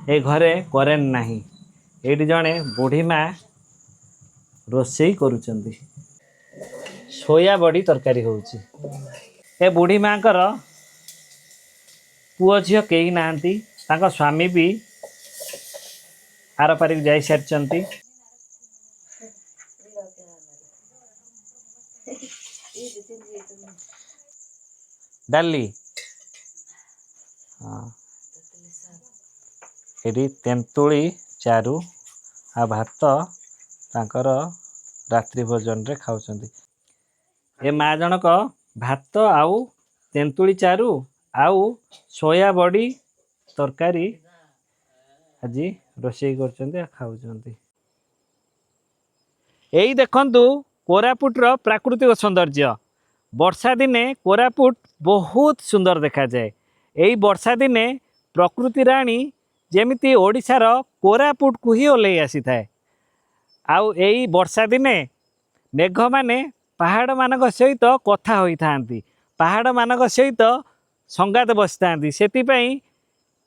ए घरे करेन्ट नाही। एठी जणे बुढ़ी माँ रोषेई करुचंदी। सोया बड़ी तरकारी होउची। ए बुढ़ी माँ कर पुओ झियो केही नाहंती। तांका स्वामी भी आर पारिक जाई सारचंती। डाली हाँ एटी तेंतुली चारू आ भात तांकर रात्रि भोजन रे खाउचंदी। ए माँ जनक भात आउ तेंतुली चारू आउ सोया बड़ी तरकारी आज रोषेई करचंदी आ खाउचंदी। एई देखंतु कोरापुटर प्राकृतिक सौंदर्य। वर्षा दिने कोरापुट बहुत सुंदर देखा जाए। एई वर्षा दिने प्रकृति राणी जेमिति ओडिशार कोरापुट को ही ओल्लै आसी थाए। आउ एई वर्षा दिने मेघ माने पहाड़ मानक सहित कथा होई थांती। पहाड़ मानक सहित संगात बसिथांती। सेतिपई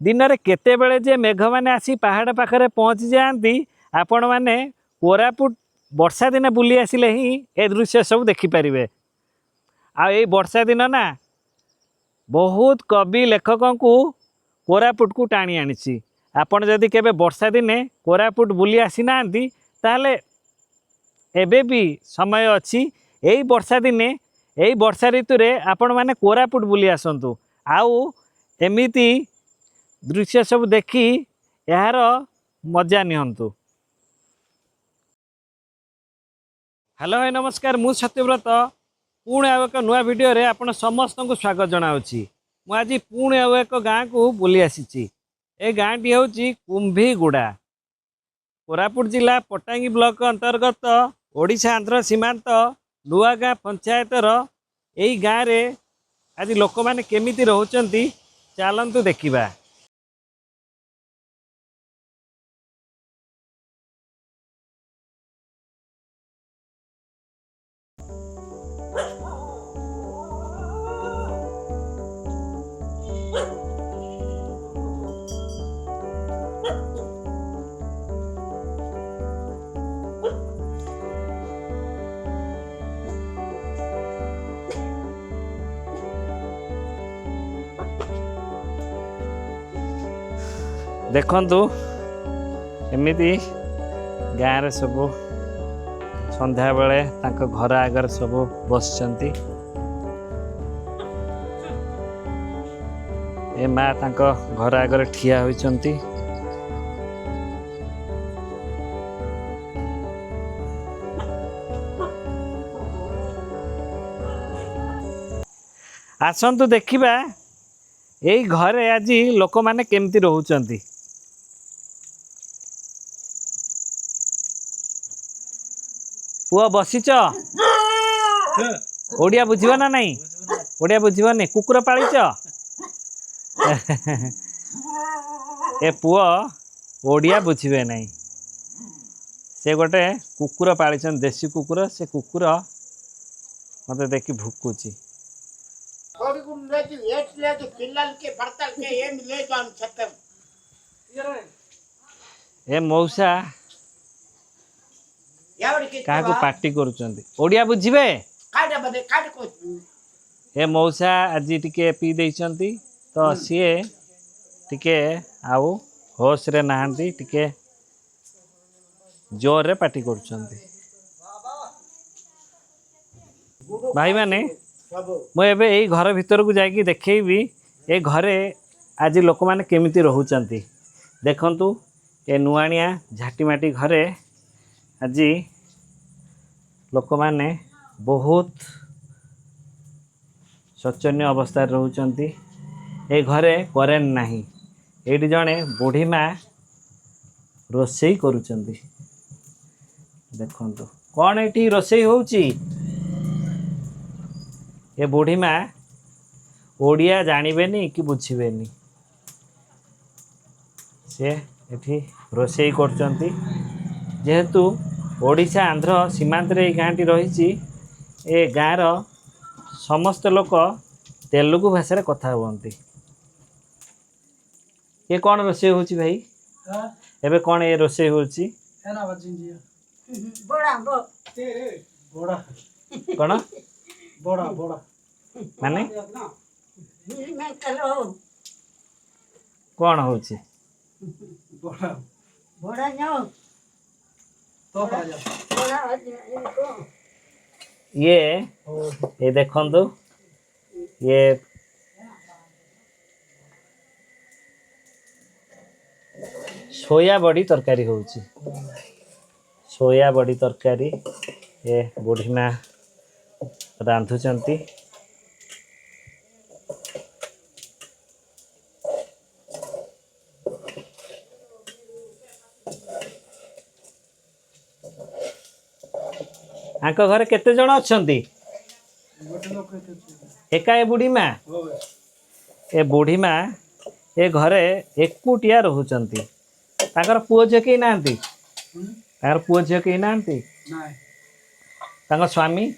दिन रे केते बेले जे मेघ माने आसी पहाड़ पाखरे पहुंची जाती आपण माने कोरापुट वर्षा दिने बुली आसिले ही ए दृश्य सब देखि परिबे। आ ए वर्षा दिन ना बहुत कवि लेखकों को कोरापुट को टाणी आनिछि। आपण जदि केबे वर्षा दिने कोरापुट बुली आसी नांती ताले एबे भी समय अछि। एई वर्षा दिने एई वर्षा ऋतु रे आपण माने कोरापुट बुली आसंतु। आउ एमिति दृश्य सब देखी यार मजा नियंतु। हेलो है नमस्कार, मु सत्यव्रत पुणे आउ एक नुआ वीडियो रे आपण समस्त को स्वागत जनाउछि। मु आज पुणे आउ एक गाँ को बुली आसीछि। ए गाँटी होउछि कुंभीगुड़ा, कोरापुट जिला पटांगी ब्लॉक अंतर्गत ओडिशा आंध्र सीमांत नुआगाँ पंचायतर एई गाँ रे आज लोक माने केमिति रहउचंती चलंतु देखिबा। देखंतु एमिति गाँव रे सब संध्या बेले तांको घर आगर सब बसचंती। ए माँ तांको घर आगर ठिया होइचंती। आसंतु देखिबा एई घरे आज लोक माने केमती रहउचंती। पुआ बसीच ओडिया बुझिबा ना नहीं? ओडिया बुझिबा नहीं? कुकुर पालिच? ए पुआ ओडिया बुझिबे नहीं। से गोटे कुकुर पालिछन, देसी कुकुर। से कुकुर मते देखि भुकुची। ए मौसा क्या को पार्टी करुचंदी? ओडिया बुझिबे? ए मौसा आज टिके पी देइचंती तो सीए टिके आउ होश रे नाहंती, टिके जोर रे पार्टी करुचंदी। भाई माने मु एबे एई घर भीतर को जाई देखैबी ए घरे आज लोक माने केमिति रहउचंती। देखंतु ए नुआनिया झाटीमाटी घरे आज लोक माने बहुत शोचनीय अवस्था रहउचंती। ए घरे करेन्ट नाही। एठी जणे बुढ़ी माँ रोषेई करुचंदी। देखंतु कौन एठी रोषेई होउची। ए बुढ़ी माँ ओडिया जानिबेनी कि बुझिबेनी। से एठी रोषेई करचंती। जेहेतु ओडिशा आंध्र सीमांत रे गाँटी रही। ए गाँर समस्त लोक तेलुगु भाषा रे कथा हुअन्ति। ये कौन रोषेई होची भाई? एबे कौन ये रोसे होची बड़ा बड़ा कौन बड़ा बड़ा माने मैं चलो कौन होची बड़ा बड़ा नो तो राजा बड़ा इनको ये देखंतु ये सोया बड़ी तरकारी होची सोया बड़ी तरकारी ये बुढ़ी माँ रांधुचंती आंक घरे केते जण अछंती गोटे लोक एका ए बुढ़ी माँ होवे ए बुढ़ी माँ ए घरे एकुटिया रहुचंती तांकर पुओ झियो केही नाहांती तांकर पुओ झियो केही नाहांती नाय तांकर स्वामी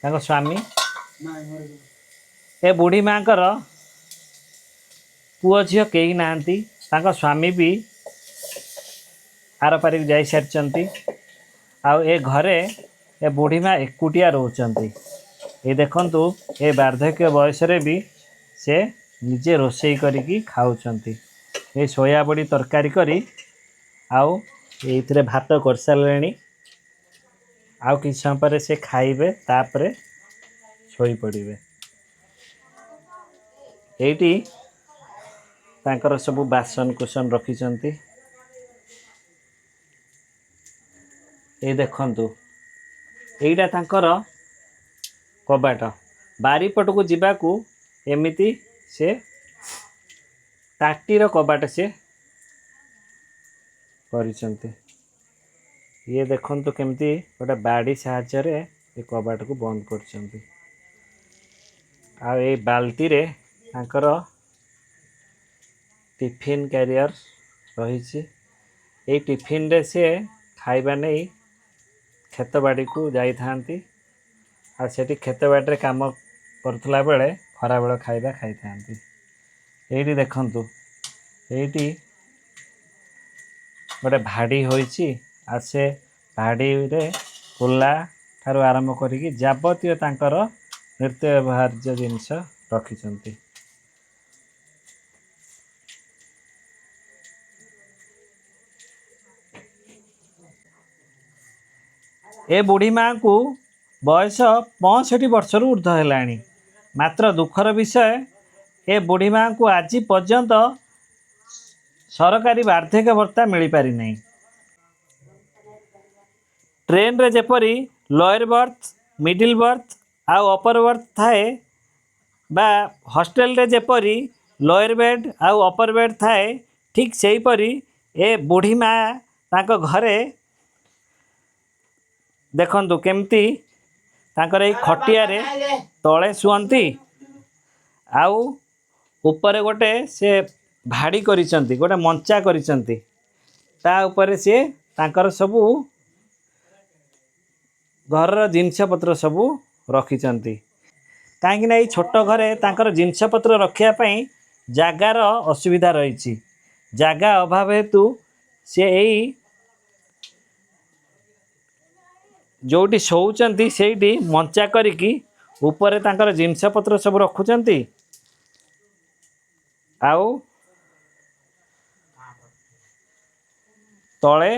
तांकर स्वामी नाय मरे ए बुढ़ी माँकर पुओ झियो केही नाहांती तांकर स्वामी भी आर पारिक जाई सारिचंती आउ ए घरे ए बुढ़ी माँ एकुटिया रोचंती ये देखंतु ए वार्धक्य बयस रे भी से निजे रोषेई करिकी खाउचंती ए सोया बड़ी तरकारी करी आउ एइथिरे भात कर सारलेनी आउ किछ समय पर से खाइबे तापरे सोई पड़िबे एइटी तांकर सब बासन कुसन रखिचंती ए देखंतु एइटा तांकर कबाट बारीपट को जीवाकू एमिति से टाटीर कबाट से करिसंती ये देखंतु केमती गोटे बाड़ी साहाय्य रे ए कबाट को बंद करछंती आ ए बाल्टी रे तांकर टिफिन कैरियर रही ए टिफिन रे से खाइबा नहीं खेत बाड़ी को जाई थांती आ सेठी खेत बाड़ी रे काम करथला बेले खरा बेल खाइबा खाई थांती एइटी देखंतु एइटी गोटे भाड़ी होईची आ से भाड़ी रे कुला ठारू आरंभ करिकी जाबतीय तांकर नित्य व्यवहार्य जिनिस रखिचंती ए बुढ़ी माँ को बयस 65 वर्ष ऊर्ध है मात्र दुखर विषय ए बुढ़ी माँ को आज पर्यंत सरकारी वार्धक्य भत्ता मिल पारि नहीं ट्रेन रे जेपरी लोअर बर्थ मिडिल बर्थ आउ अपर बर्थ थाए बा हॉस्टेल रे जेपरी लोअर बेड आउ अपर बेड थाए ठीक से परी ए बुढ़ी माँ तांको घरे देखंतु केमती तांकर ए खटिया रे तले शुअंती आउ ऊपर गोटे से भाड़ी करिसंती गोटे मंचा करिसंती ता ऊपर से तांकर सबू घर जिनस पत्र सबू रखिचंती कहीं ना छोट घरे तांकर जिनस पत्र रखिया पई जागार असुविधा रही जागा अभाव हेतु से यही जोटी शोचंती सेठी मंचा करिकी ऊपर तांकर जिनस पत्र सब रखुचंती आउ तले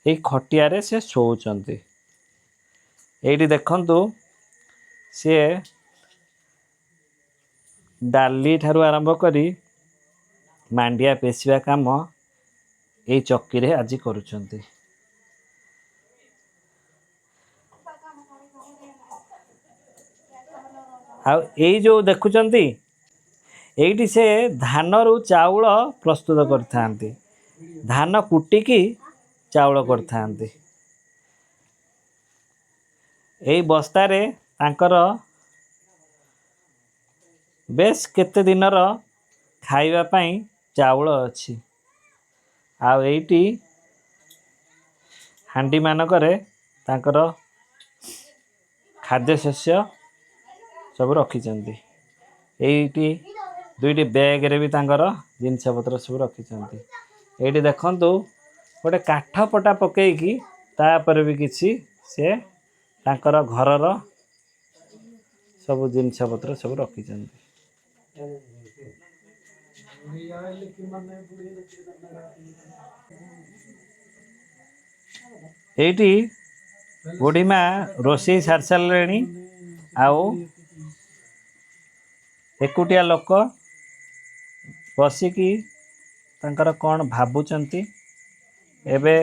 ए खटिया रे से शोचंती एठी देखंतु से डाली ठारू आरंभ करी मांडिया पेशिया काम ए चक्की रे आज करुचंती आ जो देखुचंती एइटी से धान रु चाउल प्रस्तुत करथांती धान कुटिकी चाउल करथांती एई बस्ता रे तांकर बेस केते दिनर खाइबा पई चाउल अछि आ एइटी हांडी मानकरे तांकर खाद्य शस्य सब रखिचंती एइटी दुईटी बैग रे भी तांकर जिनस पत्र सब रखिछंती। एठी देखंतु गोटे काठ पटा पकेइकी तापर भी किछि से तांकर घरर सब जिनस पत्र सब रखिछंती। एठी बुढ़ीमा रोषेई सार सारे आओ एकुटिया लोक बसिकी तांकर कौन भाबुचंती एबे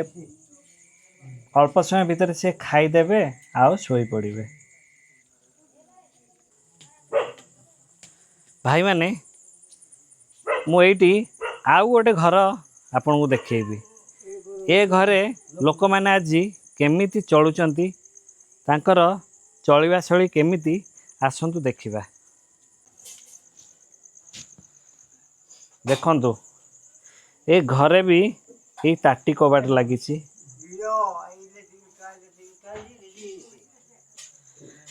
अल्प समय भितर से खाईदेवे आओ शोई पड़िबे। भाई माने मु एठी आउ गोटे घर आपन को देखेबी। ए घरे लोक माने आज केमिति चलुचंती तांकर चलिबा शैली केमिति आसंतु देखिबा। देखंतु ए घरे भी ए ताटी कबाट लागिछि।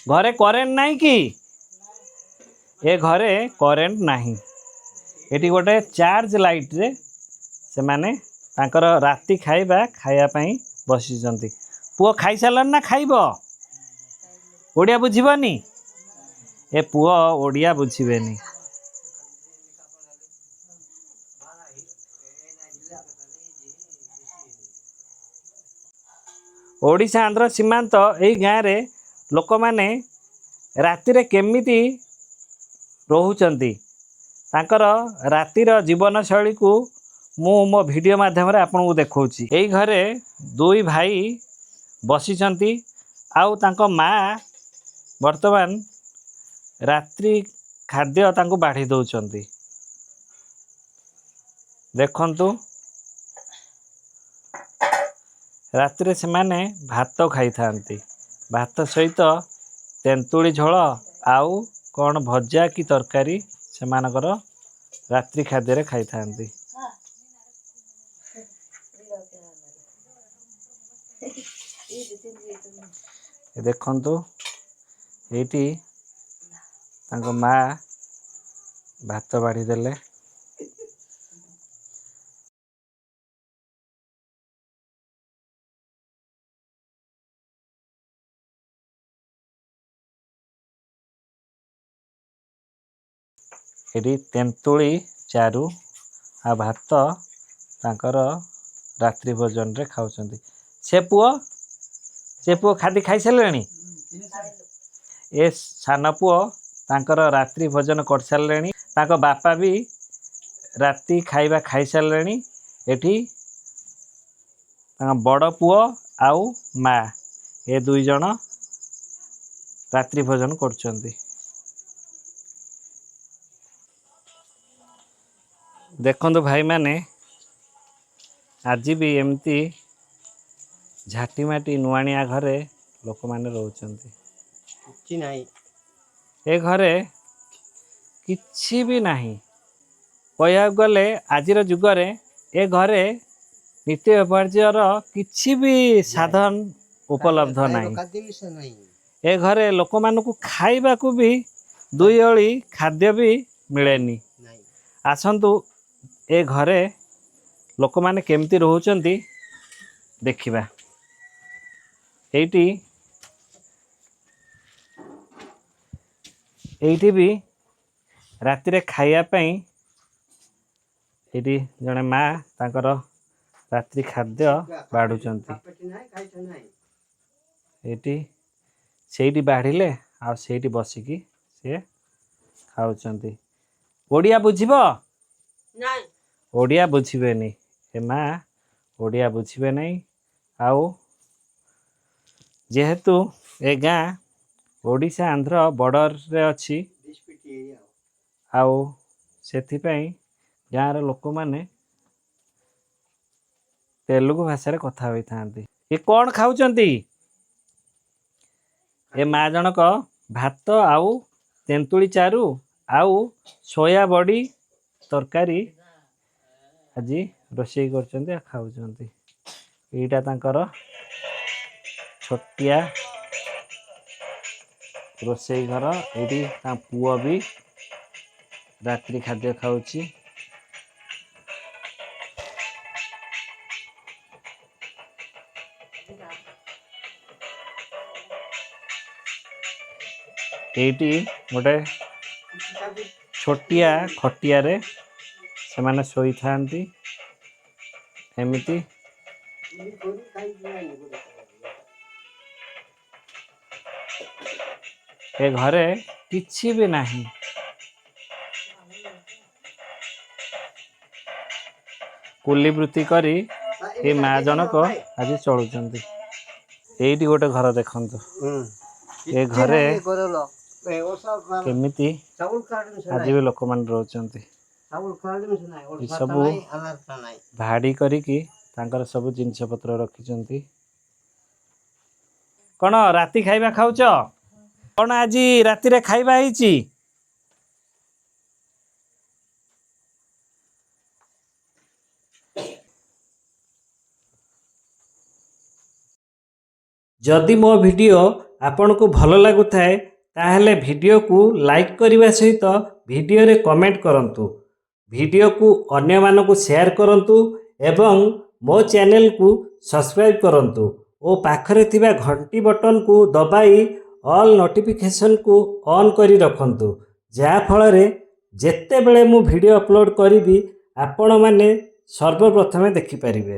घरे करेंट नहीं कि ए घरे करेंट नहीं। एटी गोटे चार्ज लाइट रे से माने तांकर राति खाइबा खाया पई बसिचंती। पुओ खाई सारलन ना खाइबो? ओडिया बुझिबनी? ए पुओ ओडिया बुझिबेनी। ओडिशा आंध्र सीमांत एई गाँ रे लोक माने राति रे केमिति रहुचंती तांकर रातिर जीवन शैली को मु मो वीडियो माध्यम रे आपन को देखौची। एई घरे दुई भाई बसिचंती आउ तांको माँ वर्तमान रात्रि खाद्य तांको बाढ़ी दउचंती। देखंतु रात्रि रे से माने भात खाई थांती। भात सहित तेंतुली झोल आउ कौन भजा की तरकारी से मानकर रात्रि खाद्य रे खाई थांती। देखंतु एटी तांको माँ भात बाढ़ी देले। एटी तेंतुली चारू आ भात तांकर रात्रि भोजन रे खाउचंती। से पुओ खादी खाई सारलेनी। ए सान पुओ तांकर रात्रि भोजन कर सारलेनी। तांको बापा भी राति खाइबा खाई सारलेनी। एठी तांका बड़ पुओ आउ माँ ए दुई जण रात्रि भोजन करचंती। देखंतु भाई माने आज भी एमती झाटी माटी नुआनिया घरे लोक माने रहउचंती। किछि नाही ए घरे किछि भी नाही। कहया गले आजिर जुगरे ए घरे नित्य व्यवहार्यर किछि भी साधन उपलब्ध नाही। खाद्य विषय नाही ए घरे लोक मानकु खाइबा को भी दुई ओली खाद्य भी मिलेनी। नाही आसंतु ए घरे लोक माने केमती रहउचंती देखिबा। एइटी भी राति रे खाइया पई एटी जने माँ तांकर रात्रि खाद्य बाढ़ुचंती। कापटी नाही खाइछ नाही एटी सेठी बाढ़िले आ सेठी बसिकी से खाउचंती। ओडिया बुझिबो? नहीं ओडिया बुझिबेनी। ए माँ ओडिया बुझिबे नहीं। आउ जेहेतु ए गाँ ओडिशा आंध्र बॉर्डर रे अछि डिस्ट्रिक्ट एरिया आउ सेथिपई गाँव लोक माने तेलुगु भाषा रे कथा होई थांती। ए कौन खाउचंती? ए माँ जनक भात आउ तेंतुली चारू आउ सोया बड़ी तरकारी आज रोषेई करचंती आ खाउचंती। एटा तांकर छोटिया रोषेई घर। एटी ता पुओ भी ରାତ୍ରି ଖାଦ୍ୟ ଖାଉଛି। ଏଇଠି ଗୋଟେ ଛୋଟିଆ ଖଟିଆରେ ସେମାନେ ଶୋଇଥାନ୍ତି। ଏମିତି ଏ ଘରେ କିଛି ବି ନାହିଁ। କୁଲି ବୃତ୍ତି କରି ଏ ମା ଜଣକ ଆଜି ଚଳୁଛନ୍ତି। ଏଇଠି ଗୋଟେ ଘର ଦେଖନ୍ତୁ। ଏ ଘରେ କେମିତି ଆଜି ବି ଲୋକମାନେ ରହୁଛନ୍ତି। ଏ ସବୁ ଭାଡି କରିକି ତାଙ୍କର ସବୁ ଜିନିଷ ପତ୍ର ରଖିଛନ୍ତି। କଣ ରାତି ଖାଇବା ଖାଉଛ? କଣ ଆଜି ରାତିରେ ଖାଇବା ହେଇଛି? ଯଦି ମୋ ଭିଡ଼ିଓ ଆପଣଙ୍କୁ ଭଲ ଲାଗୁଥାଏ ତାହେଲେ ଭିଡ଼ିଓକୁ ଲାଇକ୍ କରିବା ସହିତ ଭିଡ଼ିଓରେ କମେଣ୍ଟ କରନ୍ତୁ। ଭିଡ଼ିଓକୁ ଅନ୍ୟମାନଙ୍କୁ ସେୟାର କରନ୍ତୁ ଏବଂ ମୋ ଚ୍ୟାନେଲକୁ ସବସ୍କ୍ରାଇବ୍ କରନ୍ତୁ ଓ ପାଖରେ ଥିବା ଘଣ୍ଟି ବଟନକୁ ଦବାଇ ଅଲ୍ ନୋଟିଫିକେସନକୁ ଅନ୍ କରି ରଖନ୍ତୁ, ଯାହାଫଳରେ ଯେତେବେଳେ ମୁଁ ଭିଡ଼ିଓ ଅପଲୋଡ଼ କରିବି ଆପଣମାନେ ସର୍ବପ୍ରଥମେ ଦେଖିପାରିବେ।